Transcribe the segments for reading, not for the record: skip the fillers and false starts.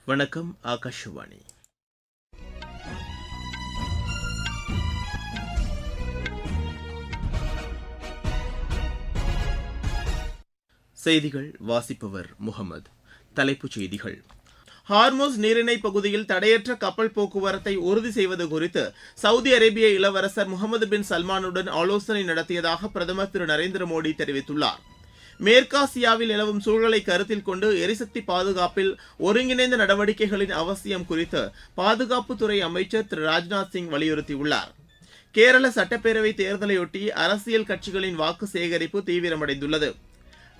வணக்கம். ஆகாஷவாணி. செய்திகள் வாசிப்பவர் முகமது. தலைப்புச் செய்திகள். ஹார்மோஸ் நீரிணை பகுதியில் தடையற்ற கப்பல் போக்குவரத்தை உறுதி செய்வது குறித்து சவுதி அரேபிய இளவரசர் முகமது பின் சல்மானுடன் ஆலோசனை நடத்தியதாக பிரதமர் திரு நரேந்திர மோடி தெரிவித்துள்ளார். மேற்காசியாவில் நிலவும் சூழலை கருத்தில் கொண்டு எரிசக்தி பாதுகாப்பில் ஒருங்கிணைந்த நடவடிக்கைகளின் அவசியம் குறித்து பாதுகாப்புத்துறை அமைச்சர் திரு ராஜ்நாத் சிங் வலியுறுத்தியுள்ளார். கேரள சட்டப்பேரவை தேர்தலையொட்டி அரசியல் கட்சிகளின் வாக்கு சேகரிப்பு தீவிரமடைந்துள்ளது.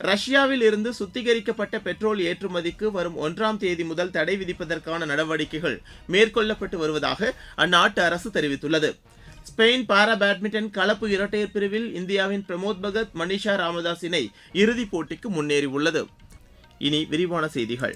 ரஷ்யாவில் இருந்து சுத்திகரிக்கப்பட்ட பெட்ரோல் ஏற்றுமதிக்கு வரும் 1ஆம் தேதி முதல் தடை விதிப்பதற்கான நடவடிக்கைகள் மேற்கொள்ளப்பட்டு வருவதாக அந்நாட்டு அரசு தெரிவித்துள்ளது. ஸ்பெயின் பாரா பேட்மிண்டன் கலப்பு இரட்டையர் பிரிவில் இந்தியாவின் பிரமோத் பகத் மனிஷா ராமதாஸ் இணை இறுதிப் போட்டிக்கு முன்னேறியுள்ளது. இனி விரிவான செய்திகள்.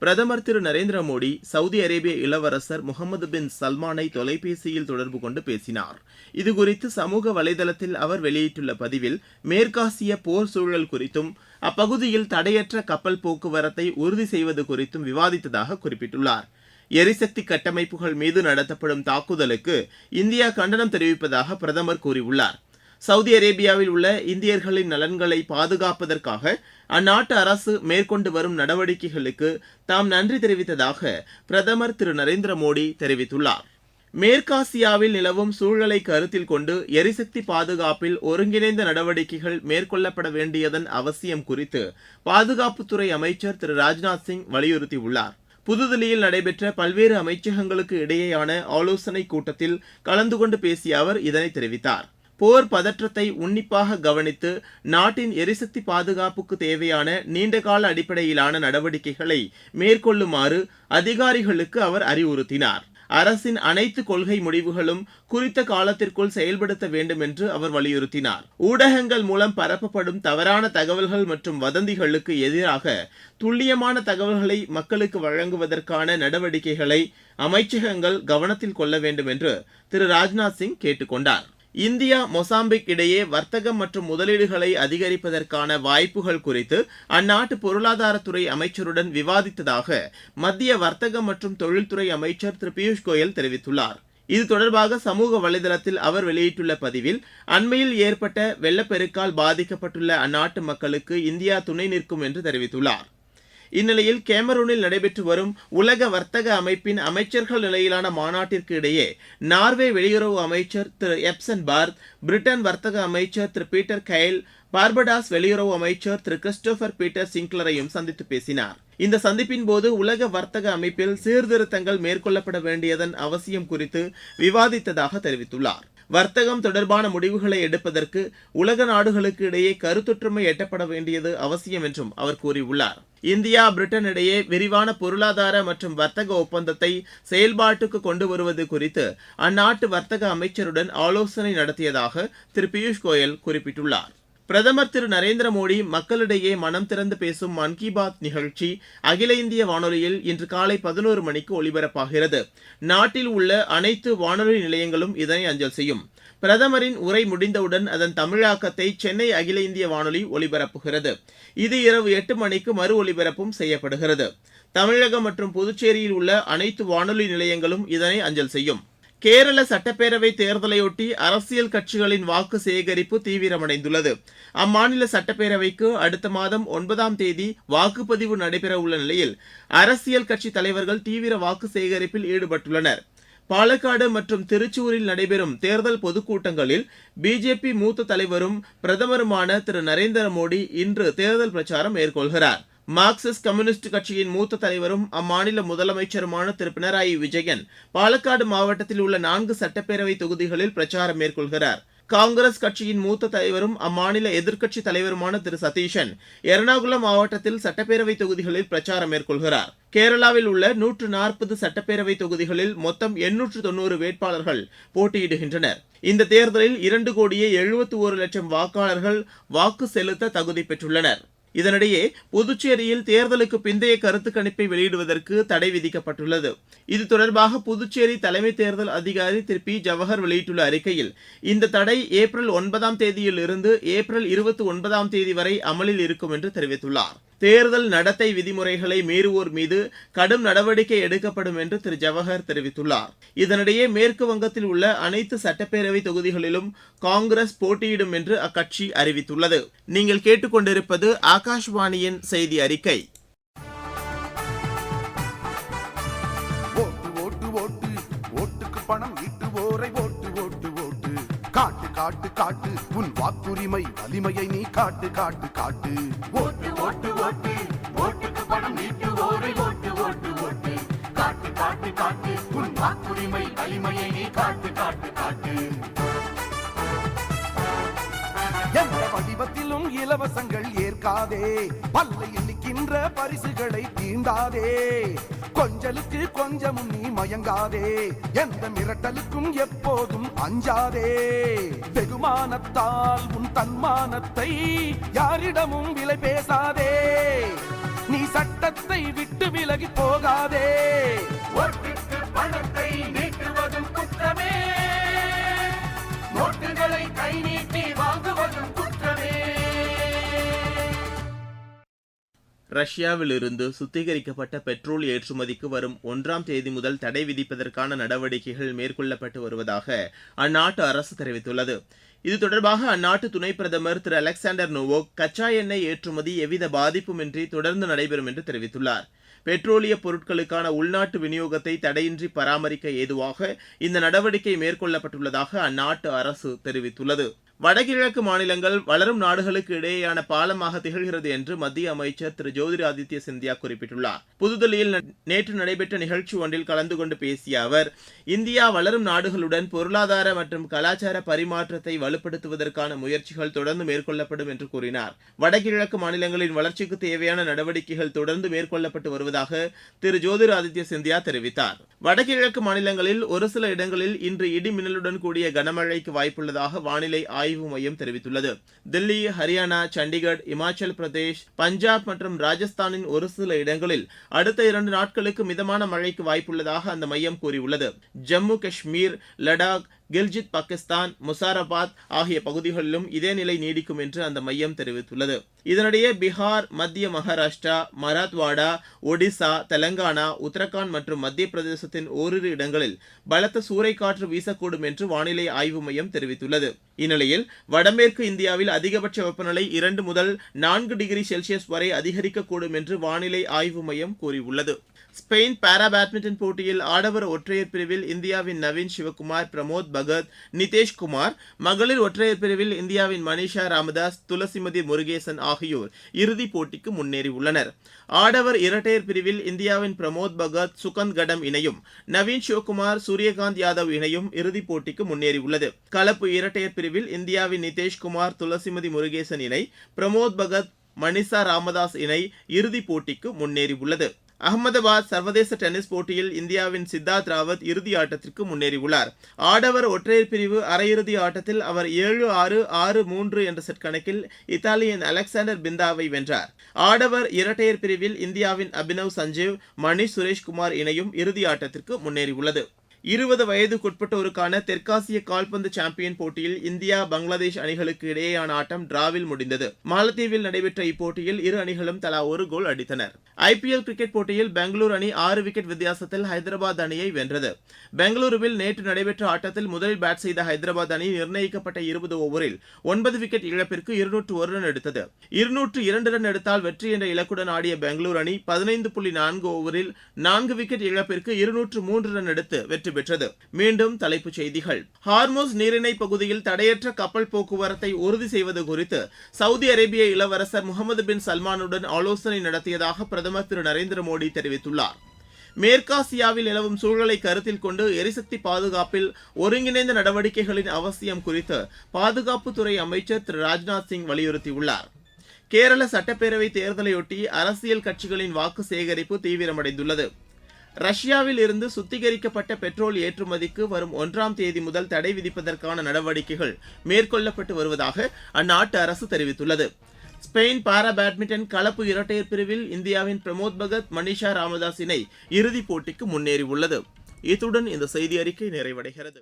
பிரதமர் திரு நரேந்திர மோடி சவுதி அரேபிய இளவரசர் முகமது பின் சல்மானை தொலைபேசியில் தொடர்பு கொண்டு பேசினார். இதுகுறித்து சமூக வலைதளத்தில் அவர் வெளியிட்டுள்ள பதிவில் மேற்காசிய போர் சூழல் குறித்தும் அப்பகுதியில் தடையற்ற கப்பல் போக்குவரத்தை உறுதி செய்வது குறித்தும் விவாதித்ததாக குறிப்பிட்டுள்ளார். எரிசக்தி கட்டமைப்புகள் மீது நடத்தப்படும் தாக்குதலுக்கு இந்தியா கண்டனம் தெரிவிப்பதாக பிரதமர் கூறியுள்ளார். சவுதி அரேபியாவில் உள்ள இந்தியர்களின் நலன்களை பாதுகாப்பதற்காக அந்நாட்டு அரசு மேற்கொண்டு வரும் நடவடிக்கைகளுக்கு தாம் நன்றி தெரிவித்ததாக பிரதமர் திரு நரேந்திர மோடி தெரிவித்துள்ளார். மேற்காசியாவில் நிலவும் சூழலை கருத்தில் கொண்டு எரிசக்தி பாதுகாப்பில் ஒருங்கிணைந்த நடவடிக்கைகள் மேற்கொள்ளப்பட வேண்டியதன் அவசியம் குறித்து பாதுகாப்புத்துறை அமைச்சர் திரு ராஜ்நாத் சிங் வலியுறுத்தியுள்ளார். புதுதில்லியில் நடைபெற்ற பல்வேறு அமைச்சகங்களுக்கு இடையேயான ஆலோசனைக் கூட்டத்தில் கலந்து கொண்டு பேசிய அவர் இதனை தெரிவித்தார். போர் பதற்றத்தை உன்னிப்பாக கவனித்து நாட்டின் எரிசக்தி பாதுகாப்புக்கு தேவையான நீண்டகால அடிப்படையிலான நடவடிக்கைகளை மேற்கொள்ளுமாறு அதிகாரிகளுக்கு அவர் அறிவுறுத்தினார். அரசின் அனைத்து கொள்கை முடிவுகளும் குறித்த காலத்திற்குள் செயல்படுத்த வேண்டும் என்று அவர் வலியுறுத்தினார். ஊடகங்கள் மூலம் பரப்பப்படும் தவறான தகவல்கள் மற்றும் வதந்திகளுக்கு எதிராக துல்லியமான தகவல்களை மக்களுக்கு வழங்குவதற்கான நடவடிக்கைகளை அமைச்சகங்கள் கவனத்தில் கொள்ள வேண்டும் என்று திரு ராஜ்நாத் சிங் கேட்டுக் கொண்டார். இந்தியா மொசாம்பிக் இடையே வர்த்தகம் மற்றும் முதலீடுகளை அதிகரிப்பதற்கான வாய்ப்புகள் குறித்து அந்நாட்டு பொருளாதாரத்துறை அமைச்சருடன் விவாதித்ததாக மத்திய வர்த்தகம் மற்றும் தொழில்துறை அமைச்சர் திரு பியூஷ் கோயல் தெரிவித்துள்ளார். இது தொடர்பாக சமூக வலைதளத்தில் அவர் வெளியிட்டுள்ள பதிவில் அண்மையில் ஏற்பட்ட வெள்ளப்பெருக்கால் பாதிக்கப்பட்டுள்ள அந்நாட்டு மக்களுக்கு இந்தியா துணை நிற்கும் என்று தெரிவித்துள்ளார். இந்நிலையில் கேமரூனில் நடைபெற்று வரும் உலக வர்த்தக அமைப்பின் அமைச்சர்கள் நிலையிலான மாநாட்டிற்கு இடையே நார்வே வெளியுறவு அமைச்சர் திரு எப்சன் பார்த், பிரிட்டன் வர்த்தக அமைச்சர் திரு பீட்டர் கைல், பார்படாஸ் வெளியுறவு அமைச்சர் திரு கிறிஸ்டோபர் பீட்டர் சிங்க்லரையும் சந்தித்து பேசினார். இந்த சந்திப்பின் போது உலக வர்த்தக அமைப்பில் சீர்திருத்தங்கள் மேற்கொள்ளப்பட வேண்டியதன் அவசியம் குறித்து விவாதித்ததாக தெரிவித்துள்ளார். வர்த்தகம் தொடர்பான முடிவுகளை எடுப்பதற்கு உலக நாடுகளுக்கு இடையே கருத்தொற்றுமை எட்டப்பட வேண்டியது அவசியம் என்றும் அவர் கூறியுள்ளார். இந்தியா பிரிட்டன் இடையே விரிவான பொருளாதார மற்றும் வர்த்தக ஒப்பந்தத்தை செயல்பாட்டுக்கு கொண்டு வருவது குறித்து அந்நாட்டு வர்த்தக அமைச்சருடன் ஆலோசனை நடத்தியதாக திரு பியூஷ் கோயல் குறிப்பிட்டுள்ளார். பிரதமர் திரு நரேந்திர மோடி மக்களிடையே மனம் திறந்து பேசும் மன் கி பாத் நிகழ்ச்சி அகில இந்திய வானொலியில் இன்று காலை 11 மணிக்கு ஒலிபரப்பாகிறது. நாட்டில் உள்ள அனைத்து வானொலி நிலையங்களும் இதனை அஞ்சல் செய்யும். பிரதமரின் உரை முடிந்தவுடன் அதன் தமிழாக்கத்தை சென்னை அகில இந்திய வானொலி ஒலிபரப்புகிறது. இது இரவு 8 மணிக்கு மறு ஒலிபரப்பும் செய்யப்படுகிறது. தமிழகம் மற்றும் புதுச்சேரியில் உள்ள அனைத்து வானொலி நிலையங்களும் இதனை அஞ்சல் செய்யும். கேரள சட்டப்பேரவை தேர்தலையொட்டி அரசியல் கட்சிகளின் வாக்கு சேகரிப்பு தீவிரமடைந்துள்ளது. அம்மாநில சட்டப்பேரவைக்கு அடுத்த மாதம் 9ஆம் தேதி வாக்குப்பதிவு நடைபெறவுள்ள நிலையில் அரசியல் கட்சி தலைவர்கள் தீவிர வாக்கு சேகரிப்பில் ஈடுபட்டுள்ளனர். பாலக்காடு மற்றும் திருச்சூரில் நடைபெறும் தேர்தல் பொதுக்கூட்டங்களில் பிஜேபி மூத்த தலைவரும் பிரதமருமான திரு நரேந்திர மோடி இன்று தேர்தல் பிரச்சாரம் மேற்கொள்கிறார். மார்க்சிஸ்ட் கம்யூனிஸ்ட் கட்சியின் மூத்த தலைவரும் அம்மாநில முதலமைச்சருமான திரு பினராயி விஜயன் பாலக்காடு மாவட்டத்தில் உள்ள 4 சட்டப்பேரவை தொகுதிகளில் பிரச்சாரம் மேற்கொள்கிறார். காங்கிரஸ் கட்சியின் மூத்த தலைவரும் அம்மாநில எதிர்க்கட்சி தலைவருமான திரு சதீஷன் எர்ணாகுளம் மாவட்டத்தில் சட்டப்பேரவை தொகுதிகளில் பிரச்சாரம் மேற்கொள்கிறார். கேரளாவில் உள்ள 140 சட்டப்பேரவை தொகுதிகளில் மொத்தம் 890 வேட்பாளர்கள் போட்டியிடுகின்றனர். இந்த தேர்தலில் 2,71,00,000 வாக்காளர்கள் வாக்கு செலுத்த தகுதி பெற்றுள்ளனர். இதனிடையே புதுச்சேரியில் தேர்தலுக்கு பிந்தைய கருத்து கணிப்பை வெளியிடுவதற்கு தடை விதிக்கப்பட்டுள்ளது. இது தொடர்பாக புதுச்சேரி தலைமை தேர்தல் அதிகாரி திரு பி ஜவஹர் வெளியிட்டுள்ள அறிக்கையில் இந்த தடை ஏப்ரல் 9ஆம் தேதியில் இருந்து ஏப்ரல் 29ஆம் தேதி வரை அமலில் இருக்கும் என்று தெரிவித்துள்ளார். தேர்தல் நடத்தை விதிமுறைகளை மீறுவோர் மீது கடும் நடவடிக்கை எடுக்கப்படும் என்று திரு ஜவஹர் தெரிவித்துள்ளார். இதனிடையே மேற்கு வங்கத்தில் உள்ள அனைத்து சட்டப்பேரவை தொகுதிகளிலும் காங்கிரஸ் போட்டியிடும் என்று அக்கட்சி அறிவித்துள்ளது. நீங்கள் கேட்டுக்கொண்டிருப்பது ஆகாஷ்வாணியின் செய்தி அறிக்கை. பணம் ஈட்டுவோரை ஓட்டு ஓட்டு ஓட்டு காட்டு காட்டு காட்டு உன் வாக்குரிமை வலிமையை நீ காட்டு காட்டு காட்டு ஓட்டு ஓட்டு ஓட்டு ஓட்டுக்கு பணம் ஈட்டுவோரை ஓட்டு ஓட்டு ஓட்டு காட்டு காட்டு காட்டு உன் வாக்குரிமை வலிமையை நீ காட்டு காட்டு காட்டு. எந்த வடிவத்திலும் இலவசங்கள் ஏற்காதே, பல்லை எண்ணிக்கின்ற பரிசுகளை தீண்டாதே, கொஞ்சலுக்கு கொஞ்சமும் நீ மயங்காதே, எந்த மிரட்டலுக்கும் எப்போதும் அஞ்சாதே. வெகுமானத்தால் உன் தன்மானத்தை யாரிடமும் விலை பேசாதே, நீ சட்டத்தை விட்டு விலகி போகாதே. ஓட்டுக்கு பணத்தை நீட்டுவதும் குற்றமே, நோட்டுகளை கை நீட்டி வாங்குவதும் குற்றமே. ரஷ்யாவில் இருந்து சுத்திகரிக்கப்பட்ட பெட்ரோல் ஏற்றுமதிக்கு வரும் 1ஆம் தேதி முதல் தடை விதிப்பதற்கான நடவடிக்கைகள் மேற்கொள்ளப்பட்டு வருவதாக அந்நாட்டு அரசு தெரிவித்துள்ளது. இது தொடர்பாக அந்நாட்டு துணை பிரதமர் திரு அலெக்சாண்டர் நோவோக் கச்சா எண்ணெய் ஏற்றுமதி எவ்வித பாதிப்புமின்றி தொடர்ந்து நடைபெறும் என்று தெரிவித்துள்ளார். பெட்ரோலிய பொருட்களுக்கான உள்நாட்டு விநியோகத்தை தடையின்றி பராமரிக்க ஏதுவாக இந்த நடவடிக்கை மேற்கொள்ளப்பட்டுள்ளதாக அந்நாட்டு அரசு தெரிவித்துள்ளது. வடகிழக்கு மாநிலங்கள் வளரும் நாடுகளுக்கு இடையேயான பாலமாக திகழ்கிறது என்று மத்திய அமைச்சர் திரு ஜோதிராதித்ய சிந்தியா குறிப்பிட்டுள்ளார். புதுதில்லியில் நேற்று நடைபெற்ற நிகழ்ச்சி ஒன்றில் கலந்து கொண்டு பேசிய அவர், இந்தியா வளரும் நாடுகளுடன் பொருளாதார மற்றும் கலாச்சார பரிமாற்றத்தை வலுப்படுத்துவதற்கான முயற்சிகள் தொடர்ந்து மேற்கொள்ளப்படும் என்று கூறினார். வடகிழக்கு மாநிலங்களின் வளர்ச்சிக்கு தேவையான நடவடிக்கைகள் தொடர்ந்து மேற்கொள்ளப்பட்டு வருவதாக திரு ஜோதிராதித்ய சிந்தியா தெரிவித்தார். வடகிழக்கு மாநிலங்களில் ஒரு சில இடங்களில் இன்று இடி மின்னலுடன் கூடிய கனமழைக்கு வாய்ப்புள்ளதாக வானிலை ஆய்வு மையம் தெரிவித்துள்ளது. தில்லி, ஹரியானா, சண்டிகர், இமாச்சல் பிரதேஷ், பஞ்சாப் மற்றும் ராஜஸ்தானின் ஒரு சில இடங்களில் அடுத்த 2 நாட்களுக்கு மிதமான மழைக்கு வாய்ப்புள்ளதாக அந்த மையம் கூறியுள்ளது. ஜம்மு காஷ்மீர், லடாக், கில்ஜித் பாகிஸ்தான், முசாரபாத் ஆகிய பகுதிகளிலும் இதே நிலை நீடிக்கும் என்று அந்த மையம் தெரிவித்துள்ளது. இதனிடையே பீகார், மத்திய மகாராஷ்டிரா, மராத்வாடா, ஒடிசா, தெலங்கானா, உத்தரகாண்ட் மற்றும் மத்திய பிரதேசத்தின் ஓரிரு இடங்களில் பலத்த சூறைக்காற்று வீசக்கூடும் என்று வானிலை ஆய்வு மையம் தெரிவித்துள்ளது. இந்நிலையில் வடமேற்கு இந்தியாவில் அதிகபட்ச வெப்பநிலை 2 முதல் 4 டிகிரி செல்சியஸ் வரை அதிகரிக்கக்கூடும் என்று வானிலை ஆய்வு மையம் கூறியுள்ளது. ஸ்பெயின் பாரா பேட்மிண்டன் போட்டியில் ஆடவர் ஒற்றையர் பிரிவில் இந்தியாவின் நவீன் சிவகுமார், பிரமோத் பகத், நிதேஷ் குமார், மகளிர் ஒற்றையர் பிரிவில் இந்தியாவின் மனிஷா ராமதாஸ், துளசிமதி முருகேசன் ஆகியோர் இறுதிப் போட்டிக்கு முன்னேறியுள்ளனர். ஆடவர் இரட்டையர் பிரிவில் இந்தியாவின் பிரமோத் பகத், சுகந்த் கடம் இணையும், நவீன் சிவகுமார், சூரியகாந்த் யாதவ் இணையும் இறுதிப் போட்டிக்கு முன்னேறியுள்ளது. கலப்பு இரட்டையர் பிரிவில் இந்தியாவின் நிதேஷ் குமார், துளசிமதி முருகேசன் இணை, பிரமோத் பகத், மனிஷா ராமதாஸ் இணை இறுதிப் போட்டிக்கு முன்னேறியுள்ளது. அகமதாபாத் சர்வதேச டென்னிஸ் போட்டியில் இந்தியாவின் சித்தார்த் ராவத் இறுதி ஆட்டத்திற்கு முன்னேறியுள்ளார். ஆடவர் ஒற்றையர் பிரிவு அரையிறுதி ஆட்டத்தில் அவர் 7-6, 6-3 என்ற செட் கணக்கில் இத்தாலியின் அலெக்சாண்டர் பிந்தாவை வென்றார். ஆடவர் இரட்டையர் பிரிவில் இந்தியாவின் அபினவ் சஞ்சீவ், மணிஷ் சுரேஷ்குமார் இணையும் இறுதி ஆட்டத்திற்கு முன்னேறியுள்ளது. 20 வயதுக்குட்பட்டோருக்கான தெற்காசிய கால்பந்து சாம்பியன் போட்டியில் இந்தியா, பங்களாதேஷ் அணிகளுக்கு இடையேயான ஆட்டம் டிராவில் முடிந்தது. மாலத்தீவில் நடைபெற்ற இப்போட்டியில் இரு அணிகளும் தலா ஒரு கோல் அடித்தனர். IPL கிரிக்கெட் போட்டியில் பெங்களூரு அணி 6 விக்கெட் வித்தியாசத்தில் ஹைதராபாத் அணியை வென்றது. பெங்களூருவில் நேற்று நடைபெற்ற ஆட்டத்தில் முதலில் பேட் செய்த ஹைதராபாத் அணி நிர்ணயிக்கப்பட்ட 20 ஓவரில் 9 விக்கெட் இழப்பிற்கு 201 ரன் எடுத்தது. 202 ரன் எடுத்தால் வெற்றி என்ற இலக்குடன் ஆடிய பெங்களூரு அணி 15.4 ஓவரில் 4 விக்கெட் இழப்பிற்கு 203 ரன் எடுத்து வெற்றி பெற்றது. மீண்டும் தலைப்புச் செய்திகள். ஹார்மோஸ் நீரிணை பகுதியில் தடையற்ற கப்பல் போக்குவரத்தை உறுதி செய்வது குறித்து சவுதி அரேபிய இளவரசர் முகமது பின் சல்மானுடன் ஆலோசனை நடத்தியதாக பிரதமர் திரு நரேந்திர மோடி தெரிவித்துள்ளார். மேற்காசியாவில் நிலவும் சூழலை கருத்தில் கொண்டு எரிசக்தி பாதுகாப்பில் ஒருங்கிணைந்த நடவடிக்கைகளின் அவசியம் குறித்து பாதுகாப்புத்துறை அமைச்சர் திரு ராஜ்நாத் சிங் வலியுறுத்தியுள்ளார். கேரள சட்டப்பேரவை தேர்தலையொட்டி அரசியல் கட்சிகளின் வாக்கு சேகரிப்பு தீவிரமடைந்துள்ளது. ரஷ்யாவில் இருந்து சுத்திகரிக்கப்பட்ட பெட்ரோல் ஏற்றுமதிக்கு வரும் 1ஆம் தேதி முதல் தடை விதிப்பதற்கான நடவடிக்கைகள் மேற்கொள்ளப்பட்டு வருவதாக அந்நாட்டு அரசு தெரிவித்துள்ளது. ஸ்பெயின் பாரா பேட்மிண்டன் கலப்பு இரட்டையர் பிரிவில் இந்தியாவின் பிரமோத் பகத், மனிஷா ராமதாஸ் இணை இறுதிப் போட்டிக்கு முன்னேறியுள்ளது. இத்துடன் இந்த செய்தி அறிக்கை நிறைவடைகிறது.